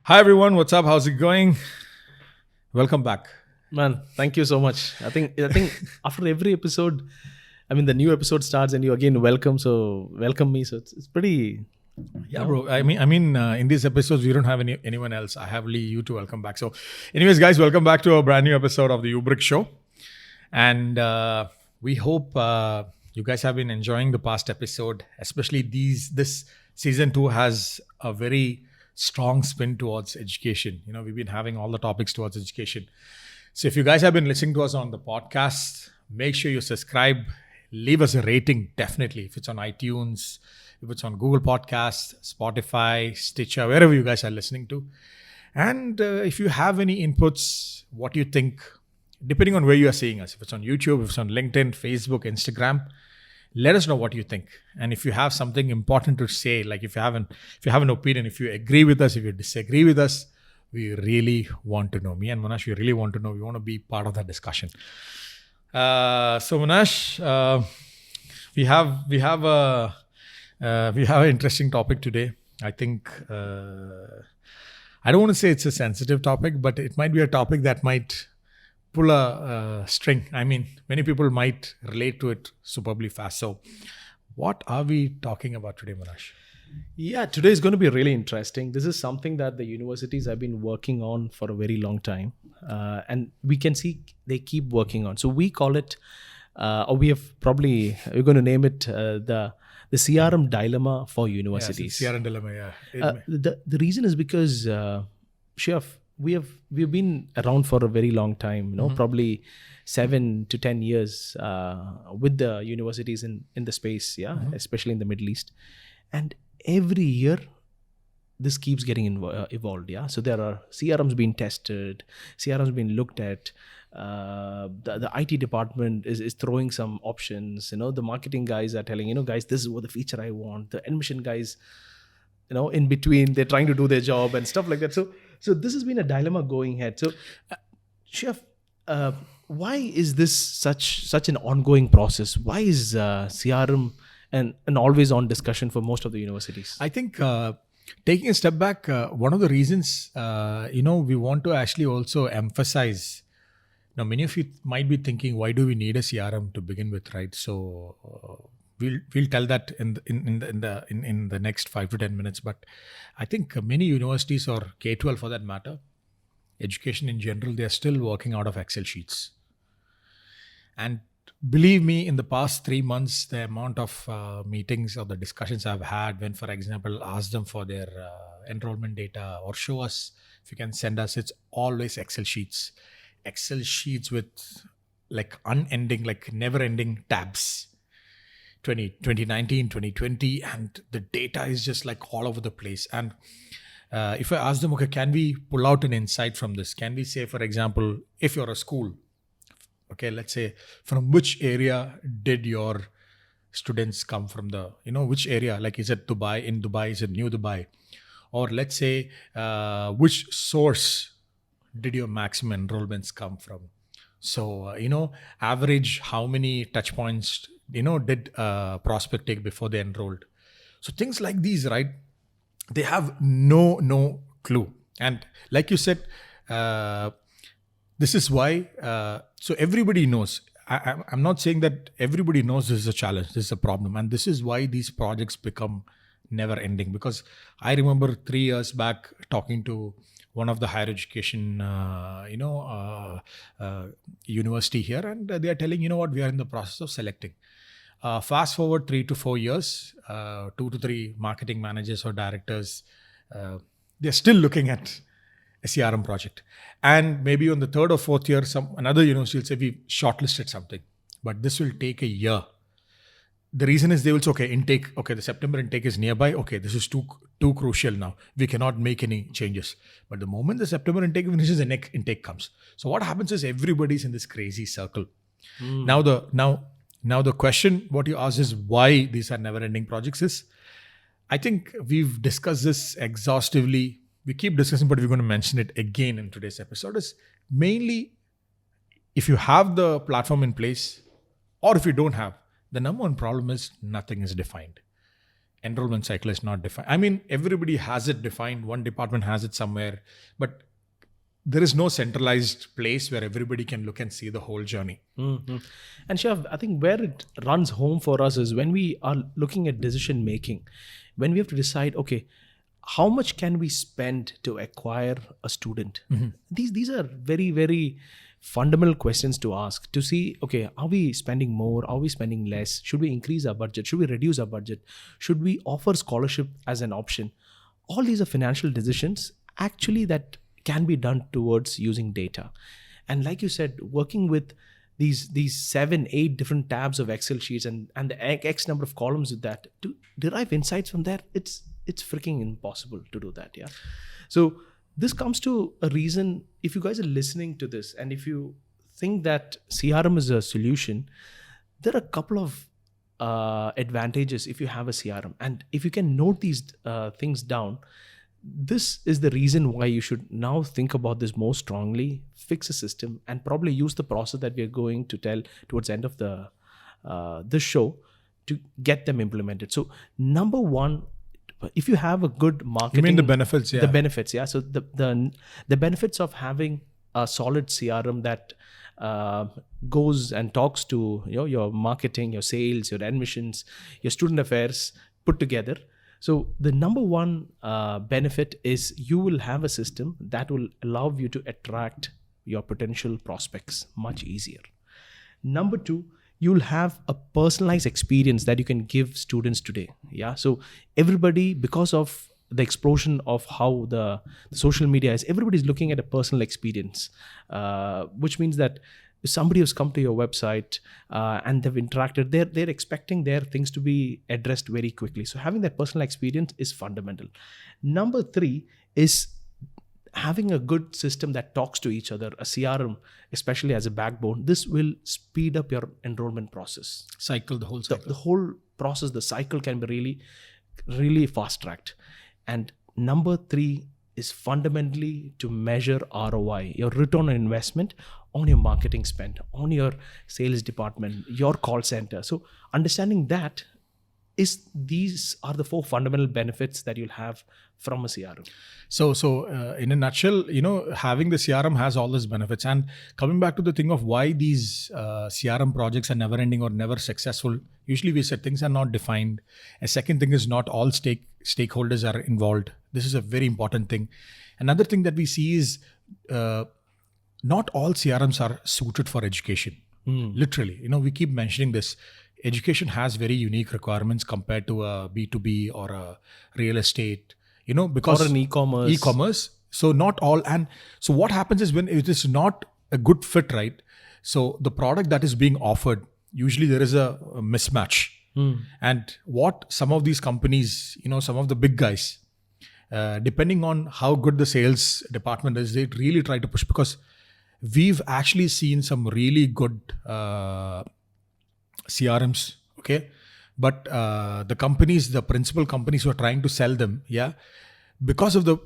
Hi everyone, what's up? How's it going? Welcome back. Man, thank you so much. I think after every episode, the new episode starts and you again welcome me. So it's pretty. Yeah, bro. In these episodes we don't have anyone else. I have only you to welcome back. So, anyways, guys, welcome back to a brand new episode of the Ubrick Show, and we hope you guys have been enjoying the past episode. Especially this season 2 has a very strong spin towards education. We've been having all the topics towards education. So if you guys have been listening to us on the podcast, make sure you subscribe, leave us a rating, definitely. If it's on iTunes, if it's on Google Podcasts, Spotify, Stitcher, wherever you guys are listening to. And if you have any inputs, what you think, depending on where you are seeing us, if it's on YouTube, if it's on LinkedIn, Facebook, Instagram, let us know what you think. And if you have something important to say, like if you have an opinion, if you agree with us, if you disagree with us, we really want to know. Me and Monash, we really want to know. We want to be part of that discussion. So Monash, we have an interesting topic today. I think I don't want to say it's a sensitive topic, but it might be a topic that might pull a string. Many people might relate to it superbly fast. So what are we talking about today, Monash? Yeah, today is going to be really interesting. This is something that the universities have been working on for a very long time. And we can see they keep working on. So we call it, we're going to name it the CRM dilemma for universities. CRM dilemma, yeah. The reason is because, Sheyaf, we've been around for a very long time, probably 7 to 10 years with the universities in the space, especially in the Middle East. And every year, this keeps getting evolved, So there are CRMs being tested, CRMs being looked at. The IT department is throwing some options. The marketing guys are telling, guys, this is what the feature I want. The admission guys, in between, they're trying to do their job and stuff like that. So this has been a dilemma going ahead. So, Chef, why is this such an ongoing process? Why is CRM an always-on discussion for most of the universities? I think taking a step back, one of the reasons, we want to actually also emphasize. Now, many of you might be thinking, why do we need a CRM to begin with, right? So we'll tell that in the next 5 to 10 minutes. But I think many universities, or K-12 for that matter, education in general, they are still working out of Excel sheets. And believe me, in the past 3 months, the amount of meetings or the discussions I've had when, for example, ask them for their enrollment data or show us if you can send us, it's always Excel sheets. Excel sheets with like unending, like never-ending tabs. 2019, 2020, and the data is just like all over the place. And if I ask them, okay, can we pull out an insight from this? Can we say, for example, if you're a school, okay, let's say, from which area did your students come from? Which area? Like, is it Dubai? In Dubai, is it New Dubai? Or let's say, which source did your maximum enrollments come from? So, average, how many touch points did prospect take before they enrolled? So things like these, right? They have no clue. And like you said, this is why. So everybody knows. I'm not saying that everybody knows this is a challenge. This is a problem, and this is why these projects become never ending. Because I remember 3 years back talking to one of the higher education, university here, and they are telling, we are in the process of selecting. Fast forward 3 to 4 years, 2 to 3 marketing managers or directors, they're still looking at a CRM project. And maybe on the 3rd or 4th year, another university will say, we've shortlisted something, but this will take a year. The reason is they will say, intake, the September intake is nearby. Okay, this is too crucial now. We cannot make any changes. But the moment the September intake finishes, the next intake comes. So what happens is everybody's in this crazy circle. Now the question, what you ask is why these are never-ending projects is, I think we've discussed this exhaustively. We keep discussing, but we're going to mention it again in today's episode, is mainly if you have the platform in place or if you don't have, the number one problem is nothing is defined. enrollment cycle is not defined. I mean, everybody has it defined. One department has it somewhere, but there is no centralized place where everybody can look and see the whole journey. Mm-hmm. And Sheyaf, I think where it runs home for us is when we are looking at decision making, when we have to decide, okay, how much can we spend to acquire a student? Mm-hmm. These are very, very fundamental questions to ask to see, okay, are we spending more? Are we spending less? Should we increase our budget? Should we reduce our budget? Should we offer scholarship as an option? All these are financial decisions actually that can be done towards using data. And like you said, working with these 7-8 different tabs of Excel sheets and the X number of columns with that to derive insights from there, it's freaking impossible to do that. Yeah. So this comes to a reason, if you guys are listening to this and if you think that CRM is a solution, there are a couple of advantages if you have a CRM. And if you can note these things down, this is the reason why you should now think about this more strongly, fix a system, and probably use the process that we are going to tell towards the end of this show to get them implemented. So number one, if you have a good marketing, you mean the benefits? Yeah. The benefits, yeah. So the benefits of having a solid CRM that goes and talks to your marketing, your sales, your admissions, your student affairs put together. So the number one benefit is you will have a system that will allow you to attract your potential prospects much easier. Number two, you'll have a personalized experience that you can give students today. Yeah. So everybody, because of the explosion of how the social media is, everybody's looking at a personal experience, which means that if somebody has come to your website and they've interacted, they're expecting their things to be addressed very quickly. So having that personal experience is fundamental. Number three is having a good system that talks to each other, a CRM, especially as a backbone. This will speed up your enrollment process. The whole cycle. The whole process, the cycle can be really, really fast-tracked. And number three is fundamentally to measure ROI, your return on investment on your marketing spend, on your sales department, your call center. So understanding that these are the 4 fundamental benefits that you'll have from a CRM. So in a nutshell, having the CRM has all these benefits. And coming back to the thing of why these CRM projects are never ending or never successful, usually we said things are not defined. A second thing is not all stakeholders are involved. This is a very important thing. Another thing that we see is not all CRMs are suited for education. Literally, we keep mentioning this. Education has very unique requirements compared to a B2B or a real estate, because or an e-commerce. So not all. And so what happens is when it is not a good fit, right? So the product that is being offered, usually there is a mismatch. And what some of these companies, some of the big guys, depending on how good the sales department is, they really try to push, because we've actually seen some really good CRMs, okay? But the principal companies who are trying to sell them, because of the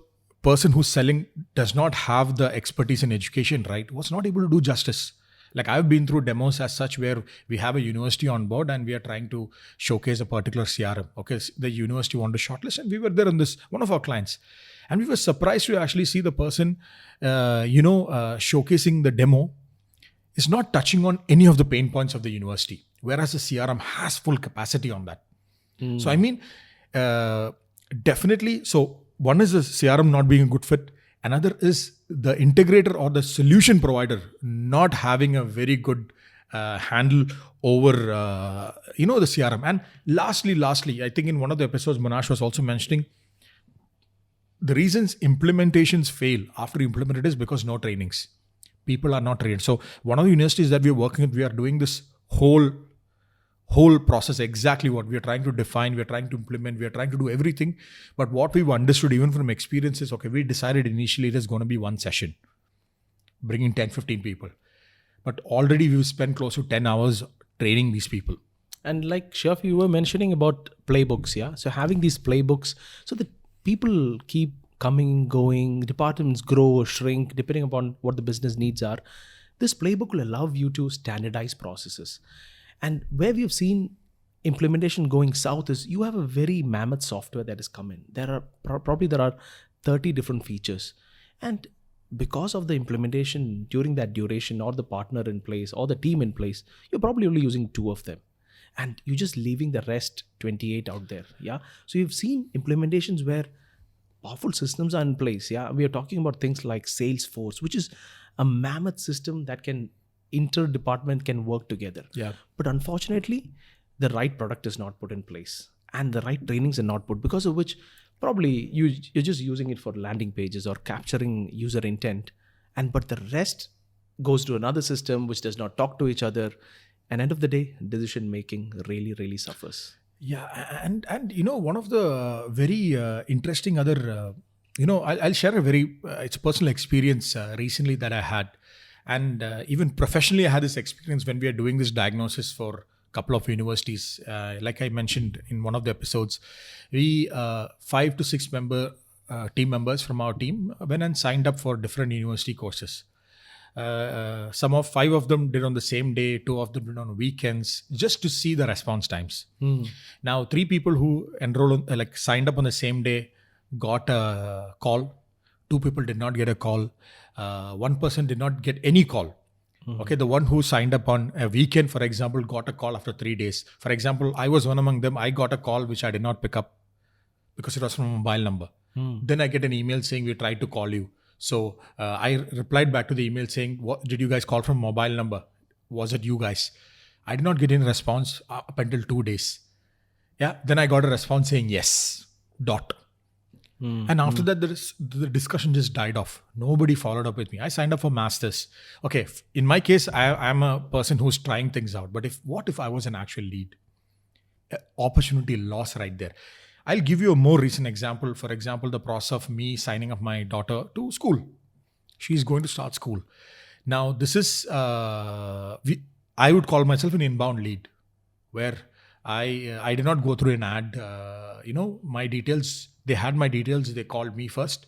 person who's selling does not have the expertise in education, right, was not able to do justice. Like I've been through demos as such where we have a university on board and we are trying to showcase a particular CRM. Okay, the university wanted to shortlist and we were there on this, one of our clients. And we were surprised to actually see the person, showcasing the demo is not touching on any of the pain points of the university, whereas the CRM has full capacity on that. So I mean, definitely. So one is the CRM not being a good fit. Another is the integrator or the solution provider not having a very good handle over, the CRM. And lastly, I think in one of the episodes, Monash was also mentioning the reasons implementations fail after implemented is because no trainings. People are not trained. So one of the universities that we're working with, we are doing this whole process, exactly what we are trying to define, we are trying to implement, we are trying to do everything. But what we've understood even from experience is, okay, we decided initially it is going to be one session, bringing 10, 15 people. But already we've spent close to 10 hours training these people. And like Sheyaf, you were mentioning about playbooks, yeah? So having these playbooks so that people keep coming, going, departments grow or shrink depending upon what the business needs are. This playbook will allow you to standardize processes. And where we have seen implementation going south is you have a very mammoth software that has come in. There are probably 30 different features, and because of the implementation during that duration, or the partner in place or the team in place, you're probably only using 2 of them, and you're just leaving the rest 28 out there. Yeah, so you've seen implementations where powerful systems are in place. Yeah, we are talking about things like Salesforce, which is a mammoth system that can inter-department can work together. Yeah. But unfortunately, the right product is not put in place, and the right trainings are not put, because of which probably you're just using it for landing pages or capturing user intent, but the rest goes to another system which does not talk to each other, and end of the day, decision making really suffers. Yeah, and one of the very interesting other, I'll share a very it's a personal experience recently that I had, and even professionally I had this experience when we are doing this diagnosis for a couple of universities. Like I mentioned in one of the episodes, we 5 to 6 team members from our team went and signed up for different university courses. 5 of them did on the same day, 2 of them did on weekends, just to see the response times. Now 3 people who signed up on the same day got a call. 2 people did not get a call. 1 person did not get any call. Okay, the one who signed up on a weekend, for example, got a call after 3 days. For example, I was one among them. I got a call which I did not pick up because it was from a mobile number. Then I get an email saying we tried to call you. So I replied back to the email saying, "What did you guys call from mobile number? Was it you guys?" I did not get any response up until 2 days. Yeah. Then I got a response saying yes. And after that, the discussion just died off. Nobody followed up with me. I signed up for masters. Okay. In my case, I'm a person who's trying things out. But what if I was an actual lead? Opportunity loss right there. I'll give you a more recent example. For example, the process of me signing up my daughter to school. She's going to start school. Now, this is, I would call myself an inbound lead, where I did not go through an ad. My details, they had my details. They called me first.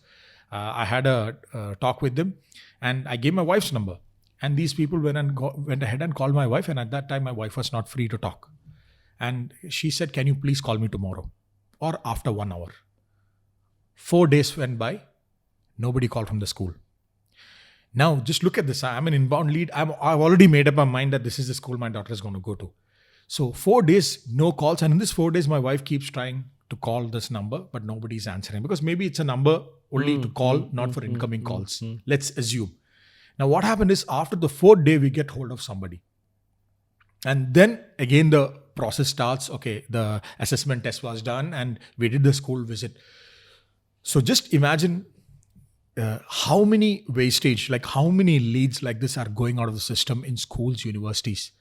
I had a talk with them, and I gave my wife's number. And these people went ahead and called my wife. And at that time, my wife was not free to talk. And she said, "Can you please call me tomorrow or after 1 hour?" 4 days went by. Nobody called from the school. Now, just look at this. I'm an inbound lead. I've already made up my mind that this is the school my daughter is going to go to. So 4 days, no calls. And in this 4 days, my wife keeps trying to call this number, but nobody's answering, because maybe it's a number only to call, not for incoming calls. Let's assume. Now, what happened is after the 4th day, we get hold of somebody. And then again, the process starts. Okay, the assessment test was done and we did the school visit. So just imagine how many wastage, like how many leads like this are going out of the system in schools, universities.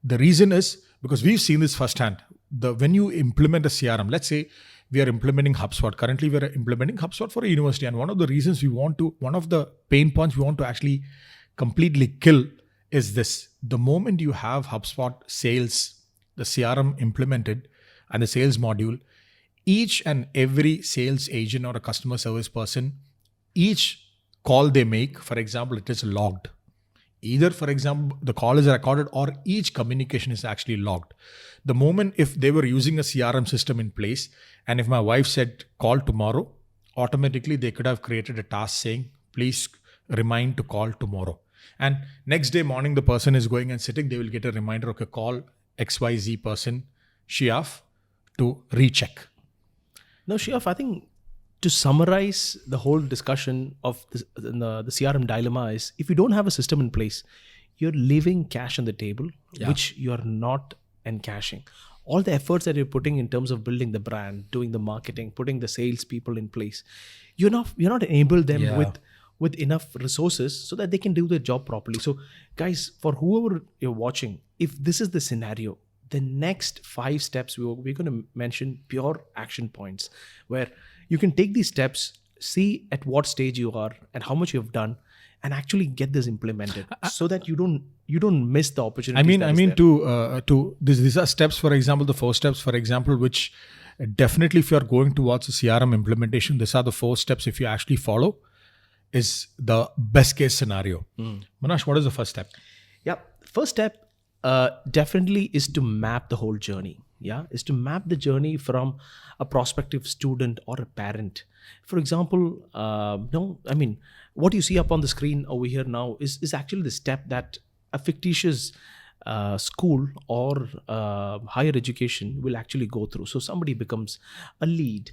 The reason is because we've seen this firsthand. When you implement a CRM, let's say we are implementing HubSpot. Currently, we are implementing HubSpot for a university. And one of the reasons one of the pain points we want to actually completely kill is this. The moment you have HubSpot sales, the CRM implemented, and the sales module, each and every sales agent or a customer service person, each call they make, for example, it is logged. Either, for example, the call is recorded or each communication is actually logged. The moment, if they were using a CRM system in place, and if my wife said call tomorrow, automatically they could have created a task saying, please remind to call tomorrow. And next day morning, the person is going and sitting, they will get a reminder, okay, call XYZ person, Sheyaf, to recheck. Now, Sheyaf, I think to summarize the whole discussion of the CRM dilemma is, if you don't have a system in place, you're leaving cash on the table, which you're not encashing. All the efforts that you're putting in terms of building the brand, doing the marketing, putting the sales people in place, you're not enable them with enough resources so that they can do their job properly. So guys, for whoever you're watching, if this is the scenario, the next 5 steps, we're going to mention pure action points where you can take these steps, see at what stage you are and how much you've done, and actually get this implemented so that you don't miss the opportunity. These are steps, for example, the 4 steps, for example, which definitely if you're going towards a CRM implementation, these are the 4 steps. If you actually follow, is the best case scenario. Monash, what is the first step? Yeah, first step definitely is to map the whole journey. yeah, is to map the journey from a prospective student or a parent. For example, what you see up on the screen over here now is actually the step that a fictitious school or higher education will actually go through. So somebody becomes a lead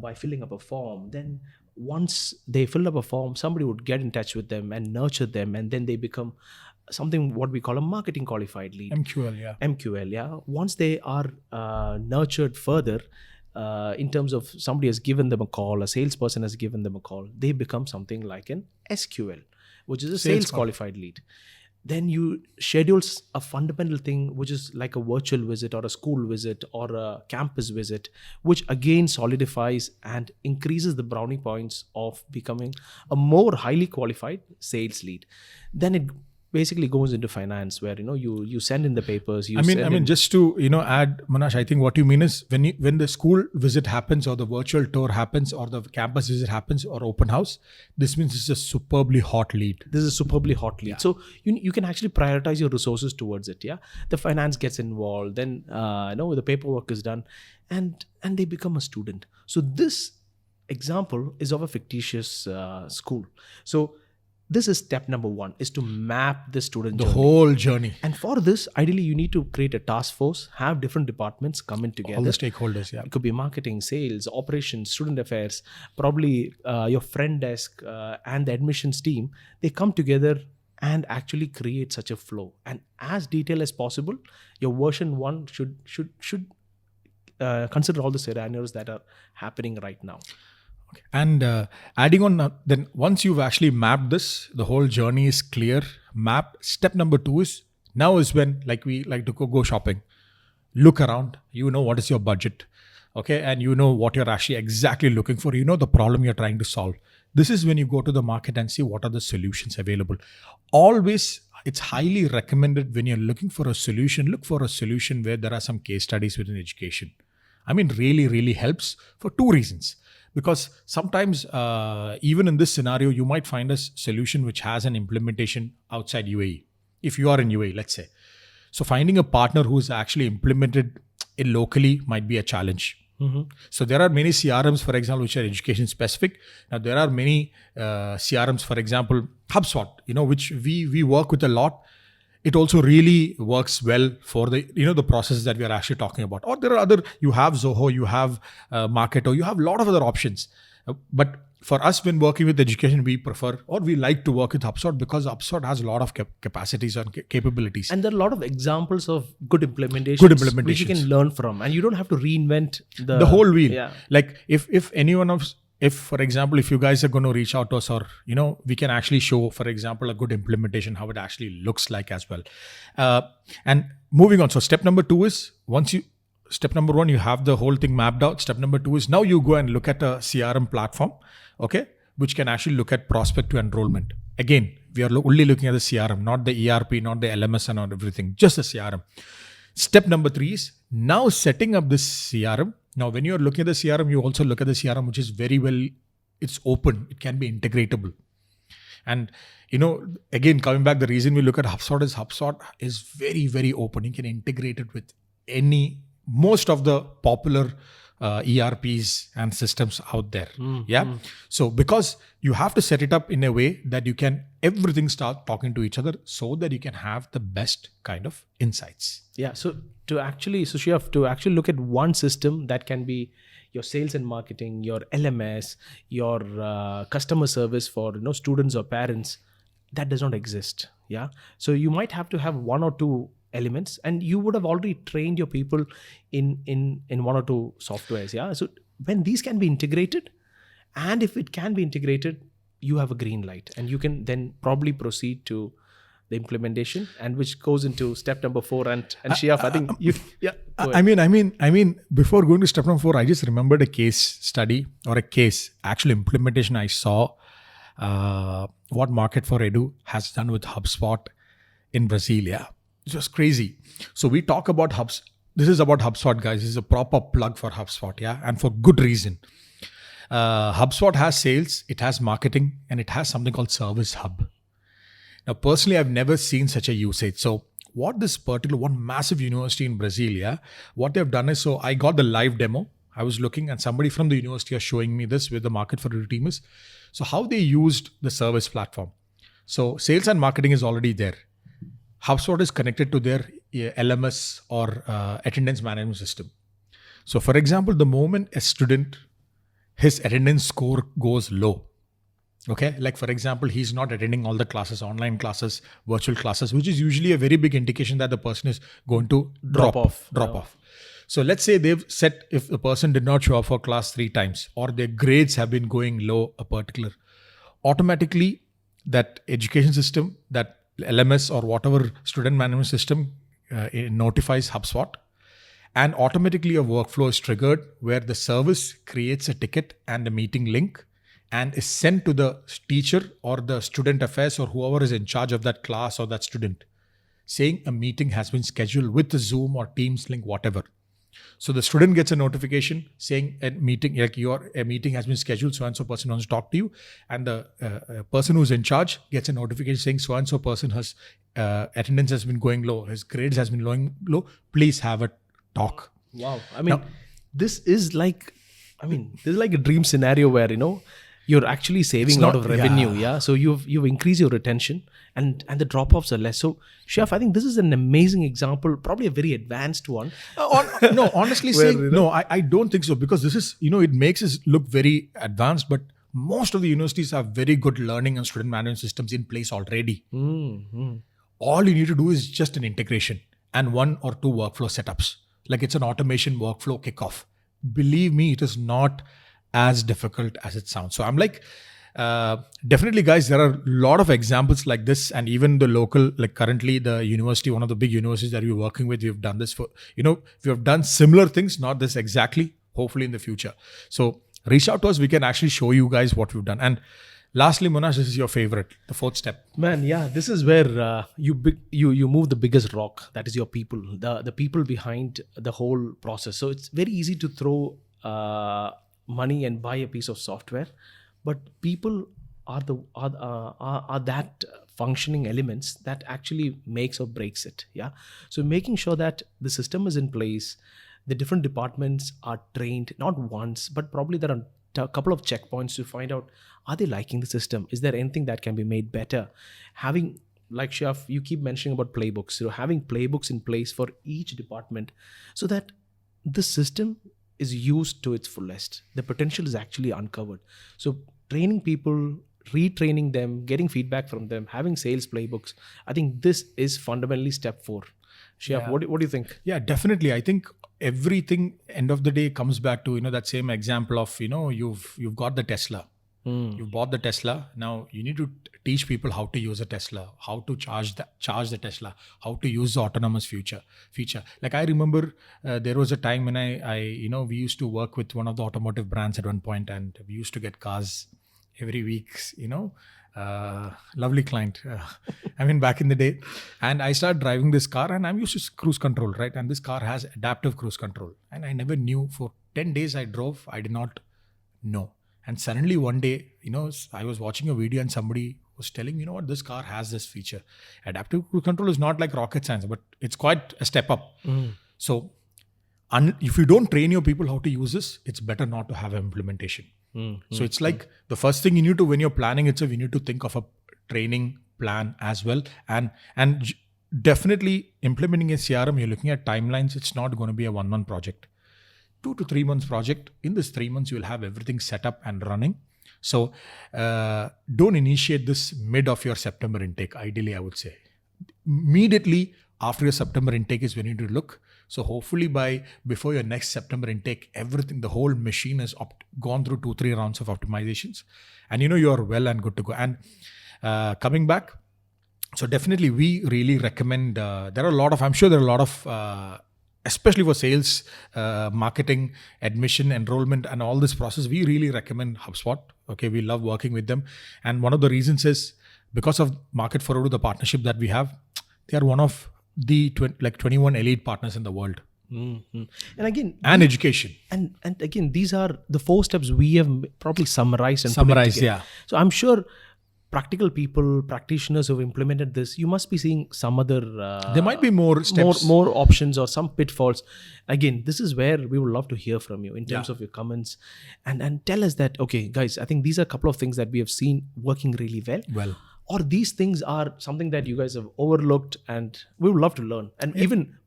by filling up a form. Then once they fill up a form, somebody would get in touch with them and nurture them, and then they become something what we call a marketing qualified lead. MQL, yeah. Once they are nurtured further, in terms of somebody has given them a call, a salesperson has given them a call, they become something like an SQL, which is a sales qualified lead. Then you schedule a fundamental thing, which is like a virtual visit or a school visit or a campus visit, which again solidifies and increases the brownie points of becoming a more highly qualified sales lead. Then it basically goes into finance, where you send in the papers. Just to add, Monash, I think what you mean is when the school visit happens or the virtual tour happens or the campus visit happens or open house, this means it's a superbly hot lead. Yeah. So you can actually prioritize your resources towards it. Yeah, the finance gets involved. Then the paperwork is done, and they become a student. So this example is of a fictitious school. So this is step number 1, is to map the student journey. The whole journey. And for this, ideally, you need to create a task force, have different departments come in together. All the stakeholders, yeah. It could be marketing, sales, operations, student affairs, probably your friend desk and the admissions team. They come together and actually create such a flow. And as detailed as possible, your version 1 should consider all the scenarios that are happening right now. Okay. And adding on, then once you've actually mapped this, the whole journey is clear, mapped. Step number 2 is when, like we like to go shopping. Look around, what is your budget, okay? And what you're actually exactly looking for, the problem you're trying to solve. This is when you go to the market and see what are the solutions available. Always, it's highly recommended when you're looking for a solution, look for a solution where there are some case studies within education. Really, really helps for 2 reasons. Because sometimes, even in this scenario, you might find a solution which has an implementation outside UAE. If you are in UAE, let's say. So finding a partner who's actually implemented it locally might be a challenge. Mm-hmm. So there are many CRMs, for example, which are education specific. Now there are many CRMs, for example, HubSpot, which we work with a lot. It also really works well for the the processes that we are actually talking about. Or there are you have Zoho, you have Marketo, you have a lot of other options. But for us, when working with education, we prefer or we like to work with HubSpot because HubSpot has a lot of capacities and capabilities. And there are a lot of examples of good implementations which you can learn from. And you don't have to reinvent the whole wheel. Yeah. Like if, for example, if you guys are going to reach out to us or, we can actually show, for example, a good implementation, how it actually looks like as well. And moving on. So step number 2 is step number 1, you have the whole thing mapped out. Step number 2 is now you go and look at a CRM platform, okay, which can actually look at prospect to enrollment. Again, we are only looking at the CRM, not the ERP, not the LMS and not everything, just the CRM. Step number 3 is now setting up this CRM. Now, when you're looking at the CRM, you also look at the CRM, which is very well, it's open. It can be integratable. And, again, coming back, the reason we look at HubSpot is very, very open. You can integrate it with most of the popular ERPs and systems out there. Yeah. So because you have to set it up in a way that you can everything start talking to each other so that you can have the best kind of insights. Yeah. So Sheyaf, to actually look at one system that can be your sales and marketing, your LMS, your customer service for students or parents, that does not exist. Yeah. So you might have to have 1 or 2 elements, and you would have already trained your people in 1 or 2 softwares. Yeah. So when these can be integrated, and if it can be integrated, you have a green light, and you can then probably proceed to the implementation, and which goes into step number 4. And Sheyaf, I think you. Yeah. I mean, before going to step number 4, I just remembered a case study or a case actual implementation I saw. What Mkt4edu has done with HubSpot in Brazil. Yeah. It was crazy. So we talk about HubSpot. This is about HubSpot, guys. This is a proper plug for HubSpot, yeah, and for good reason. HubSpot has sales, it has marketing, and it has something called Service Hub. Now, personally, I've never seen such a usage. So what this particular one massive university in Brazil, yeah, what they've done is, so I got the live demo. I was looking and somebody from the university are showing me this with the Mkt4edu team is. So how they used the service platform. So sales and marketing is already there. HubSpot is connected to their LMS or attendance management system. So for example, the moment a student, his attendance score goes low, okay, like for example, he's not attending all the classes, online classes, virtual classes, which is usually a very big indication that the person is going to drop off. So let's say they've set, if the person did not show up for class 3 times or their grades have been going low, a particular, automatically that education system, that LMS or whatever student management system it notifies HubSpot, and automatically a workflow is triggered where the service creates a ticket and a meeting link and is sent to the teacher or the student affairs or whoever is in charge of that class or that student, saying a meeting has been scheduled with the Zoom or Teams link, whatever. So the student gets a notification saying a meeting, like a meeting has been scheduled, so and so person wants to talk to you, and the person who's in charge gets a notification saying so and so person has attendance has been going low, his grades has been going low, please have a talk. Wow. I mean, this is like a dream scenario where, you're actually saving a lot of revenue. Yeah. So you've increased your retention and the drop-offs are less. So Sheyaf, I think this is an amazing example, probably a very advanced one. No, honestly saying, no, I don't think so, because this is, it makes us look very advanced, but most of the universities have very good learning and student management systems in place already. Mm-hmm. All you need to do is just an integration and 1 or 2 workflow setups. Like it's an automation workflow kickoff. Believe me, it is not as difficult as it sounds. So I'm like, definitely guys, there are a lot of examples like this, and even the local, like currently the university, one of the big universities that we're working with, we've done this for, we have done similar things, not this exactly, hopefully in the future. So reach out to us, we can actually show you guys what we've done. And lastly, Monash, this is your favorite, the 4th step. Man, yeah, this is where you move the biggest rock. That is your people, the people behind the whole process. So it's very easy to throw money and buy a piece of software, but people are that functioning elements that actually makes or breaks it. Yeah. So making sure that the system is in place, the different departments are trained, not once, but probably there are a couple of checkpoints to find out, are they liking the system? Is there anything that can be made better? Having, like Sheyaf, you keep mentioning about playbooks. So having playbooks in place for each department so that the system is used to its fullest. The potential is actually uncovered. So training people, retraining them, getting feedback from them, having sales playbooks. I think this is fundamentally step 4. Sheyaf, what do you think? Yeah, definitely. I think everything end of the day comes back to, that same example of, you've got the Tesla. You've bought the Tesla. Now you need to teach people how to use a Tesla, how to charge the Tesla, how to use the autonomous feature. Like I remember there was a time when we used to work with one of the automotive brands at one point, and we used to get cars every week, lovely client. Back in the day, and I started driving this car, and I'm used to cruise control, right? And this car has adaptive cruise control, and I never knew. For 10 days I drove, I did not know. And suddenly one day, I was watching a video and somebody was telling, this car has this feature. Adaptive cruise control is not like rocket science, but it's quite a step up. So if you don't train your people how to use this, it's better not to have an implementation. So it's like the first thing you need to, when you're planning itself, you need to think of a training plan as well. And definitely implementing a CRM, you're looking at timelines. It's not going to be a 1-month project. 2 to 3 months project. In this 3 months, you will have everything set up and running. So don't initiate this mid of your September intake. Ideally, I would say immediately after your September intake is when you need to look. So hopefully before your next September intake, everything, the whole machine has gone through 2-3 rounds of optimizations, and you are well and good to go. And coming back, so definitely we really recommend. I'm sure there are a lot of especially for sales, marketing, admission, enrollment, and all this process, we really recommend HubSpot. Okay, we love working with them. And one of the reasons is because of Mkt4edu, the partnership that we have, they are one of the 21 elite partners in the world. Mm-hmm. And again, education. And again, these are the 4 steps we have probably summarized. Yeah. So I'm sure practical people, practitioners who've implemented this, you must be seeing some other there might be more steps. more options or some pitfalls. Again, this is where we would love to hear from you in terms of your comments, and tell us that, okay guys, I think these are a couple of things that we have seen working really well, or these things are something that you guys have overlooked, and we would love to learn, and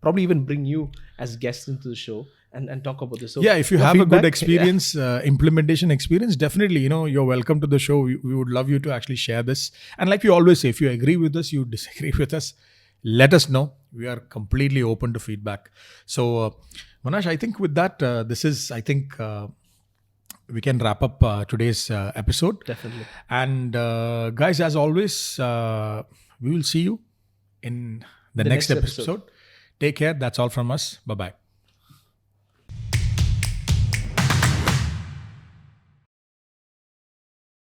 probably even bring you as guests into the show and talk about this. So if you have a good experience, implementation experience, definitely, you're welcome to the show. We would love you to actually share this. And like we always say, if you agree with us, you disagree with us, let us know. We are completely open to feedback. So, Monash, I think with that, we can wrap up today's episode. Definitely. And guys, as always, we will see you in the next episode. Take care. That's all from us. Bye-bye.